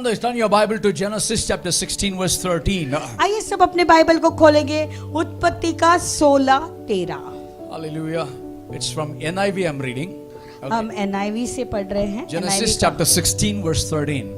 let's turn your Bible to Genesis chapter 16 verse 13. आइए सब अपने बाइबल को खोलेंगे उत्पत्ति का 16-13। Hallelujah. It's from NIV I'm reading. हम NIV से पढ़ रहे हैं। Genesis NIV chapter 16 verse 13.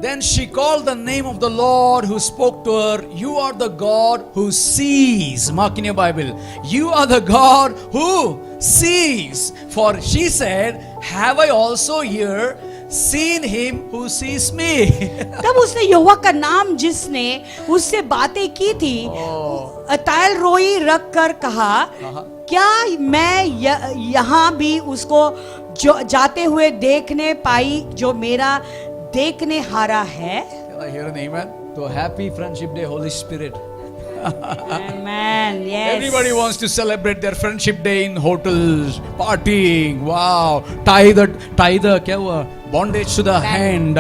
Then she called the name of the Lord who spoke to her. You are the God who sees. Mark in your Bible. You are the God who sees. For she said, have I also here seen him who sees me? तब उसने यहोवा का नाम जिसने उससे बातें की थी अतायल रोई रख कर कहा, क्या मैं यहाँ भी उसको जो जाते हुए देखने पाई जो मेरा देखने हारा है? Can I hear an amen? So happy Friendship Day, Holy Spirit. Amen. Yes. Everybody wants to celebrate their Friendship Day in hotels, partying. Wow. Tie the क्या हुआ? Bondage to the hand.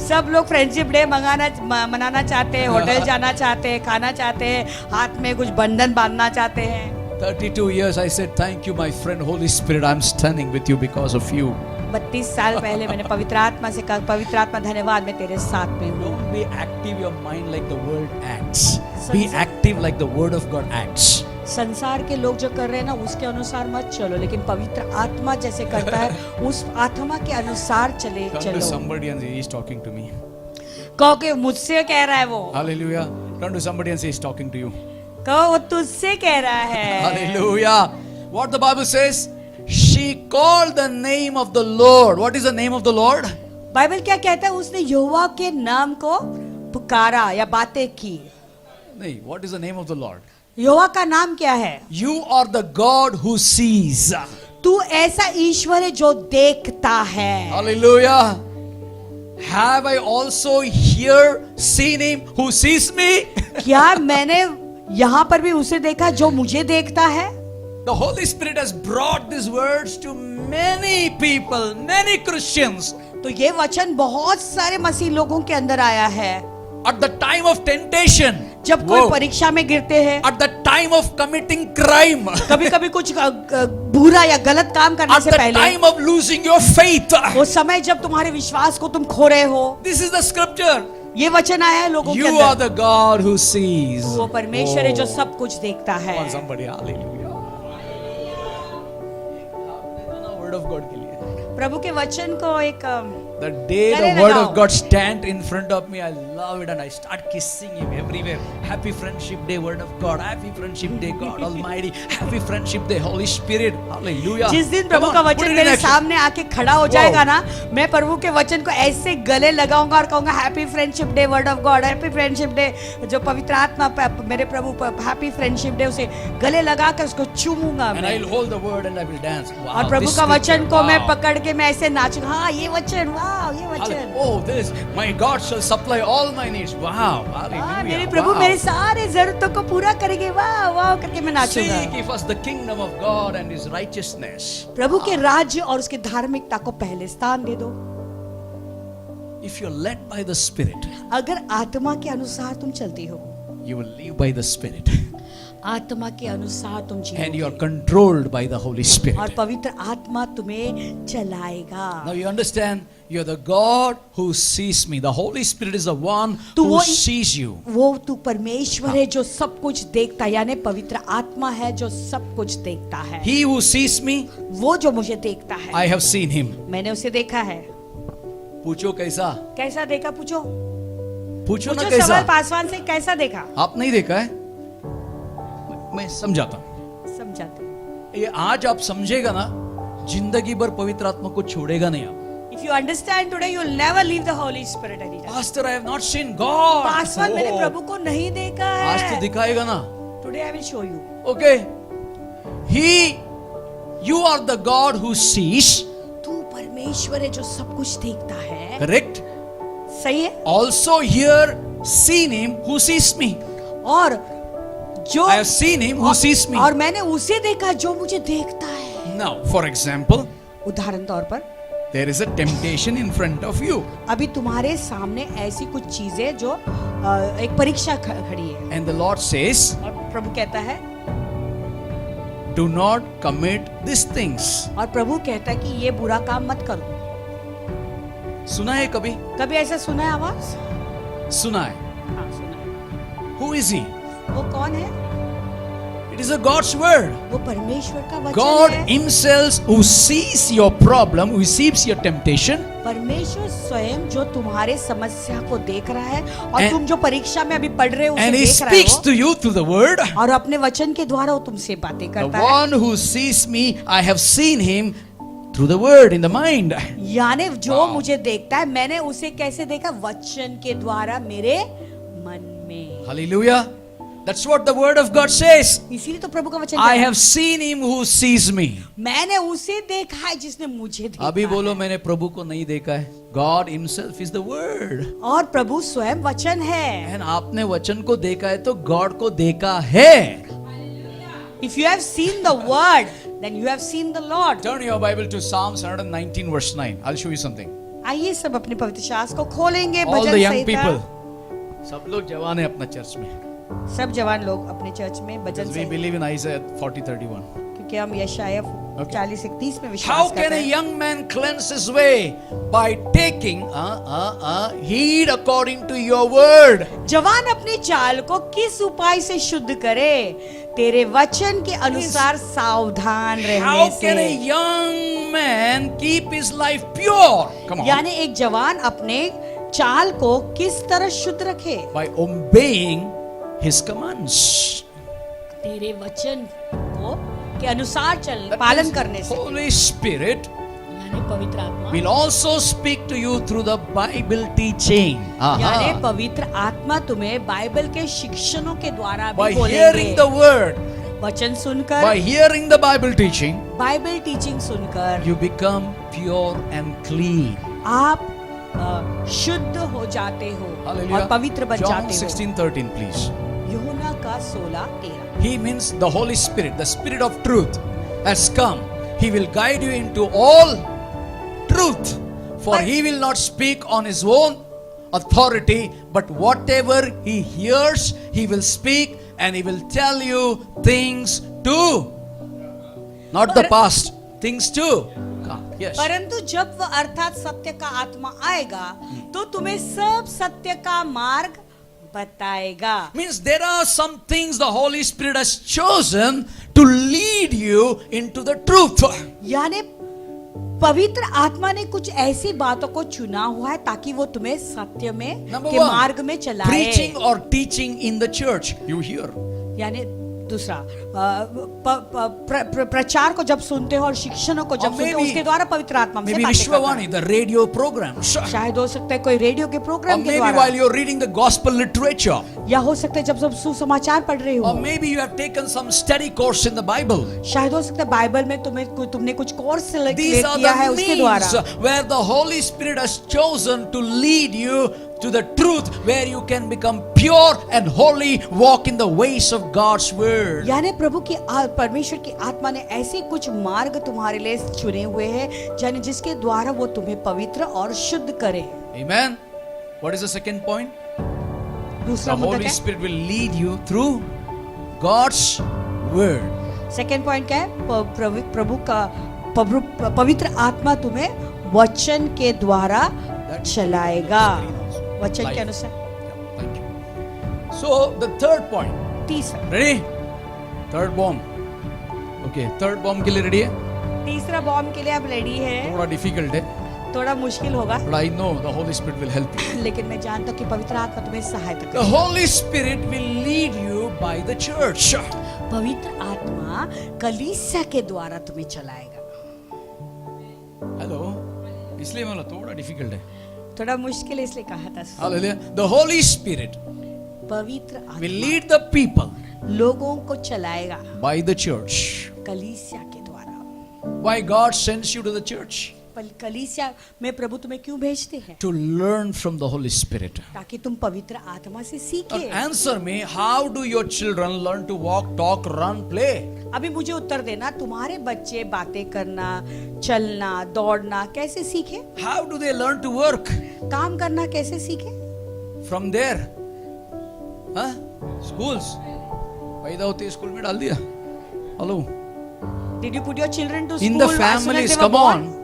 सब लोग फ्रेंडशिप डे मनाना चाहते हैं, hotel जाना चाहते हैं, खाना चाहते हैं, हाथ में कुछ बंधन बांधना चाहते हैं। 32 years I said thank you my friend Holy Spirit, I'm standing with you because of you. 32 साल पहले मैंने पवित्र आत्मा से कहा, पवित्र आत्मा धन्यवाद, मैं तेरे साथ में हूँ। Don't be active your mind like the world acts. Be active like the word of God acts. संसार के लोग जो कर रहे हैं ना उसके अनुसार मत चलो, लेकिन पवित्र आत्मा जैसे करता है उस आत्मा के अनुसार चले Turn to चलो। somebody and say he's talking to me. कहो कि मुझसे कह रहा है वो। Hallelujah. Turn to somebody and say he's talking to you. कहो वो तुझसे कह रहा है। Hallelujah. What the Bible says? She called the name of the Lord. What is the name of the Lord? Bible क्या कहता है? उसने यहोवा के नाम को पुकारा या बातें की। नहीं, what is the name of the Lord? यहोवा का नाम क्या है? You are the God who sees. तू ऐसा ईश्वर है जो देखता है। Hallelujah. Have I also here seen him who sees me? क्या मैंने यहाँ पर भी उसे देखा जो मुझे देखता है? The Holy Spirit has brought these words to many people, many Christians. तो ये वचन बहुत सारे मसीह लोगों के अंदर आया है। At the time of temptation, जब कोई परीक्षा में गिरते हैं, at the time of committing crime, कभी-कभी कुछ बुरा या गलत काम करने at से the पहले, time of losing your faith, वो समय जब तुम्हारे विश्वास को तुम खो रहे हो, this is the scripture. ये वचन आया है लोगों के You are अंदर। the God who sees. वो परमेश्वर है जो सब कुछ देखता है। Come on, somebody, hallelujah. Word of God के लिए। प्रभु के वचन को एक The day गले the word लगाओ। of God stand in front of me, I love it and I start kissing him everywhere. Happy Friendship Day, word of God. Happy Friendship Day, God Almighty. Happy Friendship Day, Holy Spirit. Hallelujah. जिस दिन प्रभु Come का on, put वचन it in मेरे action. सामने आके खड़ा हो जाएगा ना, मैं प्रभु के वचन को ऐसे गले लगाऊंगा और कहूंगा happy friendship day word of God, happy friendship day, जो पवित्र आत्मा मेरे प्रभु हैप्पी फ्रेंडशिप डे, उसे गले लगा कर उसको चूमूंगा And मैं। I'll hold the word and I will dance. Wow, और प्रभु this का scripture, वचन को मैं wow. पकड़ के मैं ऐसे नाचूंगा। हाँ ये वचन, वाह ये वचन। Oh, this, my God shall supply all my needs. Wow, hallelujah. मेरे प्रभु wow. मेरे सारे जरूरतों को पूरा करेंगे, वाह वाह करके मैं नाचूंगा। Seek ye first the kingdom of God and his righteousness. प्रभु के राज्य और उसके धार्मिकता को पहले स्थान दे दो। If you're led by the Spirit, अगर आत्मा के अनुसार तुम चलती हो, you will live by the Spirit. आत्मा के अनुसार तुम And you are जीओगे controlled by the Holy Spirit. और पवित्र आत्मा तुम्हें चलाएगा। Now you understand, you're the God who sees me. The Holy Spirit is the one तो who वो sees you. वो तू परमेश्वर है जो सब कुछ देखता है, यानी पवित्र आत्मा है जो सब कुछ देखता है। He who sees me, वो जो मुझे देखता है, I have seen him. मैंने उसे देखा है। पूछो कैसा? कैसा देखा? पूछो पूछो ना पूछो कैसा? सवाल पासवान से, कैसा देखा? आप नहीं देखा है? मैं समझाता हूं। समझाते। ये आज आप समझेगा ना, जिंदगी भर पवित्र आत्मा को छोड़ेगा नहीं आप। If you understand today, you'll never leave the Holy Spirit anytime. Pastor, I have not seen God. Paswan मैंने Oh, प्रभु को नहीं देखा आज तो है। दिखाएगा ना। Today I will show you. Okay. You are the God who sees. तू परमेश्वर है जो सब कुछ देखता है। Correct. सही है। Also here seen him who sees me. और जो I have seen him who sees me. और मैंने उसे देखा जो मुझे देखता है। Now, for example, उदाहरण तौर पर there is a temptation in front of you. अभी तुम्हारे सामने ऐसी कुछ चीजें जो एक परीक्षा खड़ी है And the Lord says, और प्रभु कहता है, do not commit these things. और प्रभु कहता है कि ये बुरा काम मत करो। सुना है कभी? कभी ऐसा सुना है आवाज? सुना है. हाँ, सुना है। Who is he? वो कौन है? It is a God's word. वो परमेश्वर का वचन God है। himself who sees your problem, who sees your temptation, परमेश्वर स्वयं जो तुम्हारे समस्या को देख रहा है और And- तुम जो परीक्षा में अभी पढ़ रहे हो उसे and he देख रहा speaks है to you through the word. और अपने वचन के द्वारा वो तुमसे बातें The करता है। one who sees me, I have seen him through the word in the mind. यानी जो Wow. मुझे देखता है मैंने उसे कैसे देखा? वचन के द्वारा मेरे मन में। Hallelujah. That's what the word of God says. इसीलिए तो प्रभु का वचन I कहता है, have seen him who sees me. मैंने उसे देखा है जिसने मुझे देखा अभी बोलो है। मैंने प्रभु को नहीं देखा है. God himself is the word. और प्रभु स्वयं वचन है। And आपने वचन को देखा है तो God को देखा है. If you have seen the word, then you have seen the Lord. Turn your Bible to Psalms 119 verse 9. I'll show you something. आइए सब अपने पवित्र शास्त्र को खोलेंगे। All bhajan the young Samhita. people. सब लोग जवान है अपना चर्च में. सब जवान लोग अपने चर्च में भजन We Samhita, believe in Isaiah 40:31. क्योंकि हम यशाया 40:31 में How विश्वास can करते a हैं। young man cleanse his way? By taking heed according to your word. जवान अपनी चाल को किस उपाय से शुद्ध करे? तेरे वचन के अनुसार सावधान रहने How can a से। young man keep his life pure? Come on. यानी एक जवान अपने चाल को किस तरह शुद्ध रखे? By obeying his commands. तेरे वचन को के अनुसार चल That पालन means करने से। Holy Spirit यानी पवित्र आत्मा, will also speak to you through the Bible teaching. यानी पवित्र आत्मा तुम्हें बाइबल के शिक्षणों के द्वारा By भी बोलेंगे। hearing the word, वचन सुनकर, by hearing the Bible teaching, Bible teaching सुनकर you become pure and clean. आप शुद्ध हो जाते हो और पवित्र बन John जाते हो। 16:13, please. यूहन्ना का 16:13। He means the Holy Spirit, the Spirit of truth has come. He will guide you into all truth. For he will not speak on his own authority, but whatever he hears, he will speak and he will tell you things to, not the past, things to come. Yes. परंतु जब वह अर्थात सत्य का आत्मा आएगा तो तुम्हें सब सत्य का मार्ग बताएगा। Means there are some things the Holy Spirit has chosen to lead you into the truth. यानी पवित्र आत्मा ने कुछ ऐसी बातों को चुना हुआ है ताकि वो तुम्हें सत्य में Number के one, मार्ग में चलाए। preaching or teaching in the church. You hear. यानी दूसरा प्रचार को जब सुनते हो और शिक्षणों को जब Or सुनते हो maybe- उसके द्वारा पवित्र आत्मा से Maybe बातें करता है। Vishwavani, the radio program. शायद हो सकता है कोई रेडियो के Or प्रोग्राम के maybe द्वारा, while you're reading the gospel literature. या हो सकता है जब सब सुसमाचार पढ़ रहे Or हो, maybe you have taken some study course in the Bible. शायद हो सकता है बाइबल में तुमने कुछ कोर्स These are किया है the उसके means द्वारा। where the Holy Spirit has chosen to lead you to the truth, where you can become pure and holy, walk in the ways of God's word. यानी प्रभु की परमेश्वर की आत्मा ने ऐसे कुछ मार्ग तुम्हारे लिए चुने हुए हैं यानी जिसके द्वारा वो तुम्हें पवित्र और शुद्ध करे। Amen. What is the second point? दूसरा The मुद्दा Holy क्या है? Spirit will lead you through God's word. Second point क्या है? प्रभु का पवित्र आत्मा तुम्हें वचन के द्वारा चलाएगा, वचन Life. के अनुसार। Yeah, thank you. So the third point. तीसरा Ready? Third bomb. Okay, third bomb के लिए ready है? तीसरा बॉम्ब के लिए आप रेडी है? थोड़ा difficult है, थोड़ा मुश्किल होगा but I know the Holy Spirit will help you. लेकिन मैं जानता हूँ कि पवित्र आत्मा तुम्हें सहायता The करेगी। Holy Spirit will lead you by the church. पवित्र आत्मा कलीसिया के द्वारा तुम्हें चलाएगा। Hello. इसलिए मैं बोला थोड़ा difficult है. थोड़ा मुश्किल है इसलिए कहा था। Hallelujah. The Holy Spirit पवित्र will आत्मा lead the people लोगों को चलाएगा by the church. कलीसिया के द्वारा। Why God sends you to the church? कलीसिया में प्रभु तुम्हें क्यों भेजते हैं? To learn from the Holy Spirit. ताकि तुम पवित्र आत्मा से Now सीखे। answer me, how do your children learn to walk, talk, run, play? अभी मुझे उत्तर देना, तुम्हारे बच्चे बातें करना, चलना, दौड़ना कैसे सीखे? How do they learn to work? काम करना कैसे सीखे? From there. Huh? Schools. पैदा होते स्कूल में डाल दिया. Hello. Did you put your children to school In the as soon as families, they were come born? on.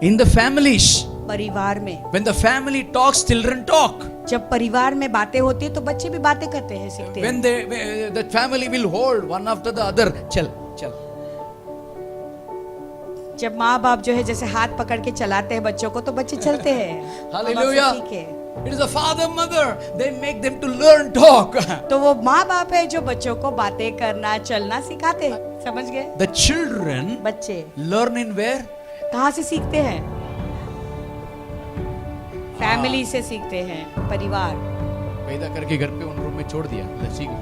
In the families. परिवार में When the family talks, children talk. जब परिवार में बातें होती है तो बच्चे भी बातें करते हैं, सीखते हैं। When the family will hold one after the other. चल चल. जब माँ बाप जो है जैसे हाथ पकड़ के चलाते हैं बच्चों को तो बच्चे चलते हैं। Hallelujah. ठीक है। It is a father, mother. They make them to learn talk. तो वो माँ बाप है जो बच्चों को बातें करना चलना सिखाते हैं, समझ गए? The children बच्चे learn in where? कहाँ से सीखते हैं? फैमिली से सीखते हैं, परिवार। पैदा करके घर पे उन रूम में छोड़ दिया, लस्सी को।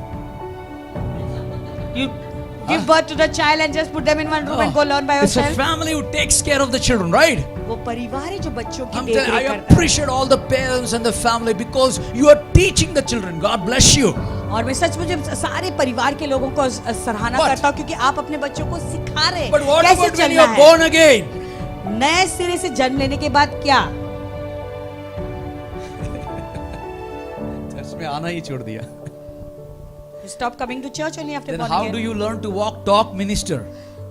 You give birth to the child and just put them in one room and go learn by It's a yourself. family who takes care of the children, right? वो परिवार है जो बच्चों की I देखरेख करता है। appreciate all the parents and the family because you are teaching the children. God bless you. और मैं सच मुझे सारे परिवार के लोगों को सराहना But- करता हूँ क्योंकि आप अपने बच्चों को सिखा रहे हैं But what कैसे about when you चलना are है। born again? नए सिरे से जन्म लेने के बाद क्या? चर्च में आना ही छोड़ दिया. Stop coming to church only after Then born how again. do you learn to walk, talk, minister?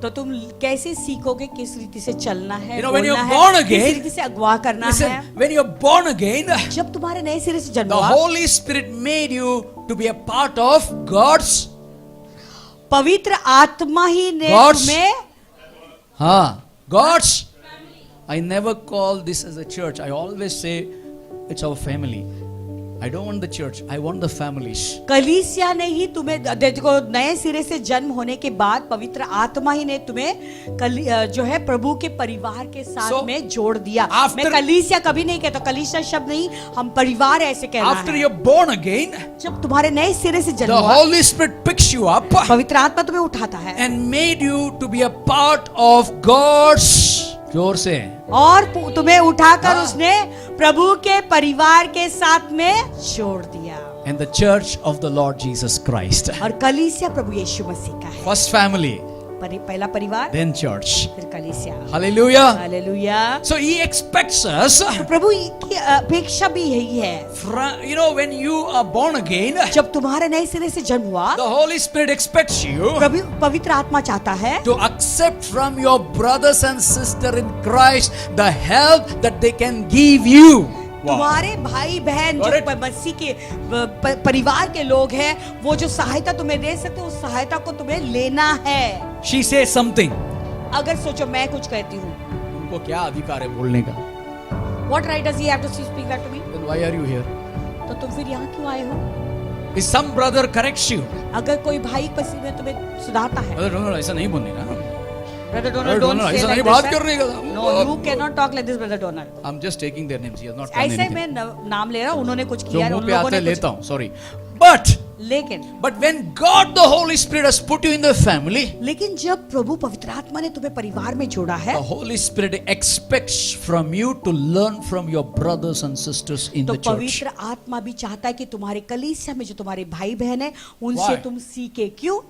तो तुम कैसे सीखोगे किस रीति से चलना है, You know, when बोलना you're है, born again- किस रीति से अगवा करना Listen, है। when you are born again, जब तुम्हारे नए सिरे से जन्म the हुआ, Holy Spirit made you to be a part of God's. पवित्र आत्मा ही ने God's- तुम्हें God's. I never call this as a church. I always say it's our family. I don't want the church. I want the families. कलीसिया ने ही तुम्हें देखो नए सिरे से जन्म होने के बाद पवित्र आत्मा ही ने तुम्हें जो है प्रभु के परिवार के साथ So, में जोड़ दिया। after- मैं कलीसिया कभी नहीं कहता, कलीसिया शब्द नहीं, हम परिवार ऐसे कहना After है। you're born again, जब तुम्हारे नए सिरे से जन्म the हुआ, Holy Spirit picks you up पवित्र आत्मा तुम्हें उठाता है and made you to be a part of God's. जोर से. और तुम्हें उठाकर हाँ। उसने प्रभु के परिवार के साथ में जोड़ दिया। And the church of the Lord Jesus Christ. और कलीसिया प्रभु यीशु मसीह का है। First family, पहला परिवार, then church. फिर कलीसिया। Hallelujah. Hallelujah. So he expects us, तो प्रभु की अपेक्षा भी यही है। you know, when you are born again, जब तुम्हारे नए सिरे से जन्म हुआ, the Holy Spirit expects you प्रभु पवित्र आत्मा चाहता है to accept from your brothers and sisters in Christ the help that they can give you. तुम्हारे भाई बहन Got जो it? मसीह के परिवार के लोग हैं, वो जो सहायता तुम्हें दे सकते, उस सहायता को तुम्हें लेना है। She says something. अगर सोचो मैं कुछ कहती हूँ, उनको क्या अधिकार है बोलने का? What right does he have to speak that to me? Then why are you here? तो तुम फिर यहाँ क्यों आए हो? If some brother corrects you, अगर कोई भाई मसीह में तुम्हें सुधारता है, brother, ऐसा नहीं बोलने का. Brother Brother Donald, don't Donald, say ऐसा like नहीं this, बात sir. करने का. No, you cannot talk like this, Brother Donald. I'm just taking their names. He has not done ऐसे anything. मैं नाम ले रहा हूँ, उन्होंने कुछ जो किया है, मुंह उन पे लोगों आते ने लेता कुछ, हूँ. Sorry. लेकिन But when God the Holy Spirit has put you in the family, लेकिन जब प्रभु पवित्र आत्मा ने तुम्हें परिवार में जोड़ा है, the Holy Spirit expects from you to learn from your brothers and sisters in तो the church. पवित्र आत्मा भी चाहता है कि तुम्हारे कलीसिया में जो तुम्हारे भाई बहन है, उनसे Why? तुम सीखे। क्यों?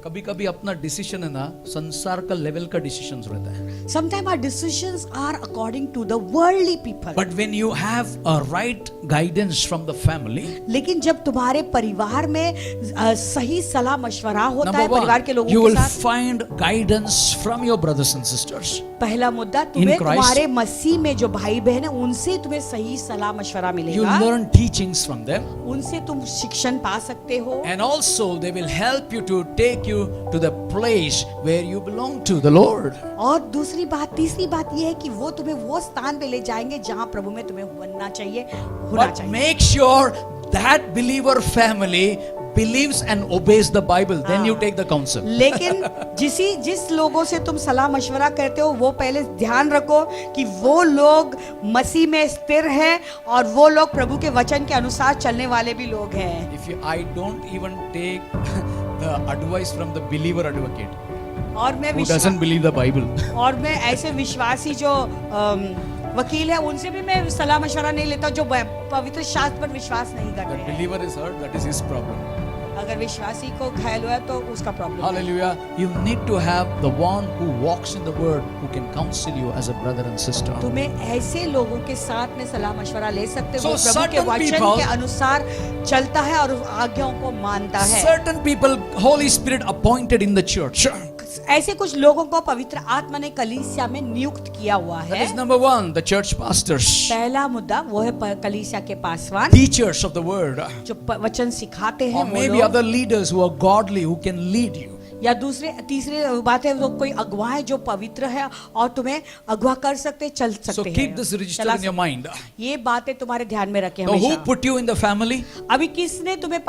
कभी कभी अपना डिसीजन है ना संसार का लेवल का डिसीजन रहता है. Sometimes our decisions are according to the worldly people. But when you have a right guidance from the family, लेकिन जब तुम्हारे परिवार में सही सलाह मशवरा होता है number परिवार के one, लोगों you के will साथ, find guidance from your brothers and sisters. पहला मुद्दा तुम्हें Christ. तुम्हारे मसीह में जो भाई बहन है उनसे तुम्हें सही सलाह मशवरा You मिलेगा, learn teachings from them, उनसे तुम शिक्षण पा सकते हो, and also they will help you to take you to the place where you belong to the Lord. और दूसरी बात, तीसरी बात यह है कि वो तुम्हें वो स्थान पे ले जाएंगे जहां प्रभु में तुम्हें बनना चाहिए, होना But चाहिए। make sure that believer family believes and obeys the Bible. Then you take the counsel. लेकिन जिस लोगों से तुम सलाह मशवरा करते हो, वो पहले ध्यान रखो कि वो लोग मसीह में स्थिर हैं और वो लोग प्रभु के वचन के अनुसार चलने वाले भी लोग हैं। I don't even take the advice from the believer advocate और मैं who doesn't believe the Bible. और मैं ऐसे विश्वासी जो वकील है, उनसे भी मैं सलाह मशवरा नहीं लेता जो पवित्र शास्त्र पर विश्वास नहीं The करते हैं। believer is hurt, that is his problem. अगर विश्वासी को घायल हुआ है तो उसका प्रॉब्लम है। Hallelujah. You need to have the one who walks in the word, who can counsel you as a brother and sister. तुम्हें ऐसे लोगों के साथ में सलाह मशवरा ले सकते हो, So वो प्रभु के certain वचन people- के अनुसार चलता है और आज्ञाओं को मानता है। Certain people, Holy Spirit appointed in the church. ऐसे कुछ लोगों को पवित्र आत्मा ने कलीसिया में नियुक्त किया हुआ That है। is number one, the church pastors, पहला मुद्दा वो है कलीसिया के Paswan, teachers of the word, जो वचन सिखाते हैं or वो maybe लोग। other leaders who are godly who can lead you. या तीसरी बात है वो कोई अगुवा है जो पवित्र है और तुम्हें अगुवा कर सकते, चल So सकते keep हैं, this register चला in your सकते। mind. ये बातें तुम्हारे ध्यान में रखें Now, who हमेशा। put you in the family? अभी किसने तुम्हें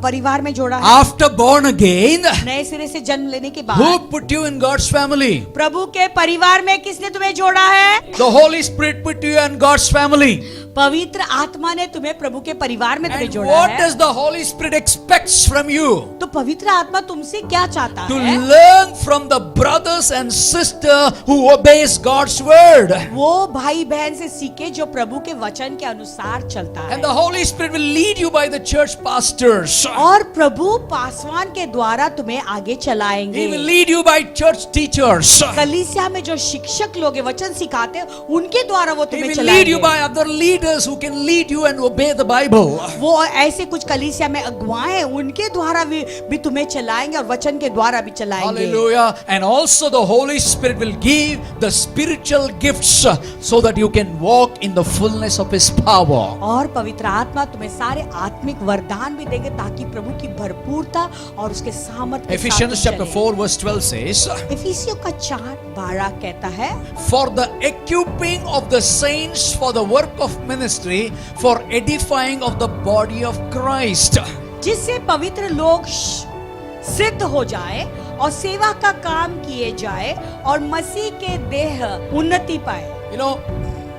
परिवार में जोड़ा है? After born again, नए सिरे से जन्म लेने के who बाद put you in God's family? प्रभु के परिवार में किसने तुम्हें जोड़ा है? The Holy Spirit put you in God's family. पवित्र आत्मा ने तुम्हें प्रभु के परिवार में तुम्हें And जोड़ा what है। does the Holy Spirit expects from you? तो पवित्र आत्मा तुमसे क्या चाहता To है? learn from the brothers and sister who obeys God's word. वो भाई बहन से सीखे जो प्रभु के वचन के अनुसार चलता है। And the Holy Spirit will lead you by the church pastors. और प्रभु पासवान के द्वारा तुम्हें आगे He चलाएंगे। will lead you by church teachers. कलीसिया में जो शिक्षक लोग हैं, वचन सिखाते हैं, उनके द्वारा वो He तुम्हें will lead you चलाएंगे। by other leaders who can lead you and obey the Bible. वो ऐसे कुछ कलीसिया में अगुवाएं उनके द्वारा भी तुम्हें चलाएंगे और वचन के द्वारा भी चलाएंगे। Hallelujah. And also the Holy Spirit will give the spiritual gifts so that you can walk in the fullness of His power. और पवित्र आत्मा तुम्हें सारे आत्मिक वरदान भी देंगे ताकि प्रभु की भरपूरता और उसके सामर्थ्य के साथ Ephesians तुम chapter चले। 4 verse 12 says, इफिसियों का 4:12 कहता है, for the equipping of the saints for the work of ministry, for edifying of the body of Christ. जिससे पवित्र लोग सिद्ध हो जाए और सेवा का काम किए जाए और मसीह के देह उन्नति पाए। You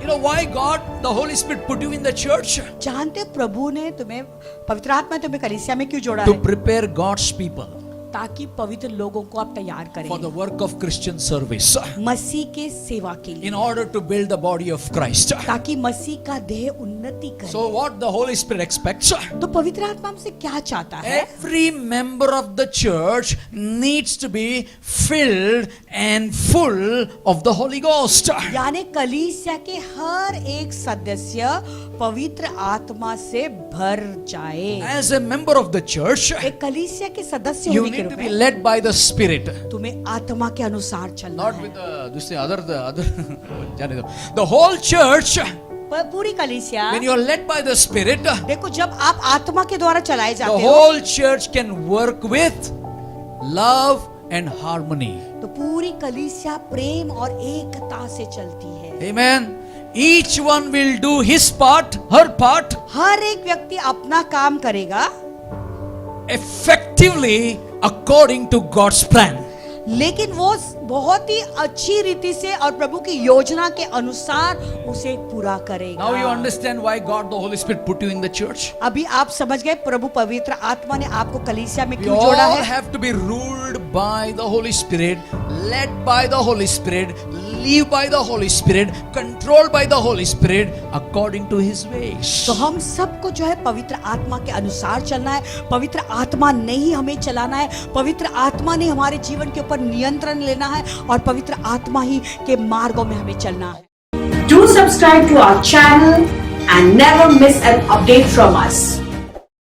know why God, the Holy Spirit put you in the church? जानते हो प्रभु ने तुम्हें, पवित्र आत्मा ने तुम्हें कलीसिया में क्यों जोड़ा To है? prepare God's people ताकि पवित्र लोगों को आप तैयार for the करें work of Christian service, मसीह के सेवा के लिए, in order to build the body of Christ. ताकि मसीह का देह उन्नति करे। So what the Holy Spirit expects? तो पवित्र आत्मा हमसे क्या चाहता है? Every member of the church needs to be filled and full of the Holy Ghost. यानी कलीसिया के हर एक सदस्य पवित्र आत्मा से भर जाए। As a member of the church, एक कलीसिया के सदस्य you होने के need रूप to be में led by the Spirit. तुम्हें आत्मा के अनुसार चलना Not है। with the other जाने दो. The whole church, पूरी कलीसिया, when you are led by the Spirit, देखो जब आप आत्मा के द्वारा चलाए the जाते हो whole church can work with love and harmony. तो पूरी कलीसिया प्रेम और एकता से चलती है। Amen. Each one will do his part, her part, हर एक व्यक्ति अपना काम करेगा effectively according to God's plan. लेकिन वो बहुत ही अच्छी रीति से और प्रभु की योजना के अनुसार उसे पूरा करेगा। Now you understand why God the Holy Spirit put you in the church. अभी आप समझ गए प्रभु पवित्र आत्मा ने आपको कलीसिया में We क्यों जोड़ा all है? have to be ruled by the Holy Spirit, led by the Holy Spirit, live by the Holy Spirit, controlled by the Holy Spirit according to His ways. तो हम सबको जो है पवित्र आत्मा के अनुसार चलना है। पवित्र आत्मा ने ही हमें चलाना है। पवित्र आत्मा ने हमारे जीवन के ऊपर नियंत्रण लेना है और पवित्र आत्मा ही के मार्गों में हमें चलना है। Do subscribe to our channel and never miss an update from us.